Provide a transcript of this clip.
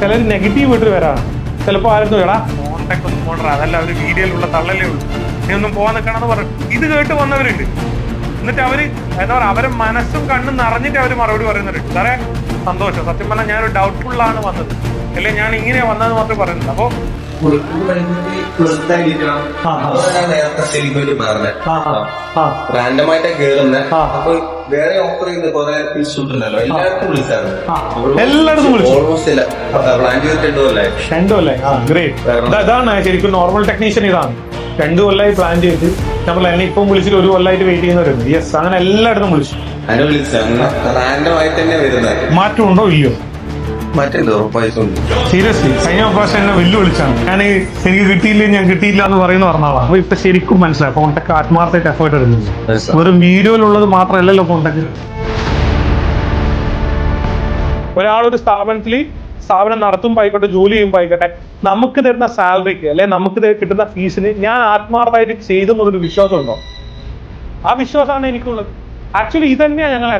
ചിലർ നെഗറ്റീവ് ഇട്ട് വരാണ്. ചിലപ്പോൾ ആയിരുന്നു എടാ കോൺടാക്ട് ഒന്നും പോകണ്ട, അതല്ല ഒരു വീഡിയോയിലുള്ള തള്ളലേ ഉള്ളൂ, നീ ഒന്നും പോകാൻ നിൽക്കണമെന്ന് പറഞ്ഞു. ഇത് കേട്ട് വന്നവരുണ്ട്. എന്നിട്ട് അവര് എന്താ പറയുക, അവരെ മനസ്സും കണ്ണും നിറഞ്ഞിട്ട് അവര് മറുപടി പറയുന്നവരുണ്ട്. സാറേ സന്തോഷം, സത്യം പറഞ്ഞാൽ ഞാനൊരു ഡൗട്ട്ഫുള്ളാണ് വന്നത്, അല്ലെ ഞാൻ ഇങ്ങനെ വന്നതെന്ന് മാത്രമേ പറയുന്നത്. അപ്പൊ റാൻഡമായിട്ടാ കേറുന്നത്. അപ്പൊ വേറെ ഓഫർ ചെയ്യുന്ന കുറെ ഇൻസ്റ്റിറ്റ്യൂട്ട് ഉണ്ടല്ലോ, എല്ലാവർക്കും വിളിച്ചായിരുന്നു. എല്ലായിടത്തും വിളിച്ചു. ഓൾമോസ്റ്റ് പ്ലാൻ ചെയ്തിട്ട് 2 കൊല്ലായി. 2 കൊല്ലായി. ഗ്രേറ്റ്. ഇതാണ് ശരിക്കും നോർമൽ ടെക്നീഷ്യൻ. ഇതാണ് 2 കൊല്ലായി പ്ലാൻ ചെയ്ത് നമ്മൾ എന്നെ ഇപ്പം വിളിച്ചിട്ട് 1 കൊല്ലമായിട്ട് വെയിറ്റ് ചെയ്യുന്നവരുണ്ട്. യെസ്, അങ്ങനെ എല്ലായിടത്തും വിളിച്ചു. അതിനെ വിളിച്ചു റാൻഡമായിട്ട് തന്നെ വരുന്നത്. മാറ്റമുണ്ടോ ഇല്ലയോ? മറ്റേതോ പൈസ ഉണ്ട്. സീരിയസ്ലി കഴിഞ്ഞ പ്രാവശ്യം എന്നെ വെല്ലുവിളിച്ചാണ്. എനിക്ക് കിട്ടിയില്ല എന്ന് പറയുന്ന പറഞ്ഞാളാണ്. അപ്പൊ ഇപ്പൊ ശരിക്കും മനസ്സിലായി കോൺടാക്ട് ആത്മാർത്ഥമായിട്ട് എഫേർട്ട് എടുക്കുന്നത്. വെറും വീഡിയോയിലുള്ളത് മാത്രമല്ലല്ലോ കോൺടാക്ട്. ഒരാളൊരു സ്ഥാപനം നടത്തുമ്പോൾ ആയിക്കോട്ടെ, ജോലി ചെയ്യുമ്പോൾ ആയിക്കോട്ടെ, നമുക്ക് തരുന്ന സാലറിക്ക് അല്ലെ നമുക്ക് കിട്ടുന്ന ഫീസിന് ഞാൻ ആത്മാർത്ഥമായിട്ട് ചെയ്തെന്നൊരു വിശ്വാസം ഉണ്ടോ? ആ വിശ്വാസമാണ് എനിക്കുള്ളത്. ആക്ച്വലി ഇത് തന്നെയാണ് ഞങ്ങൾ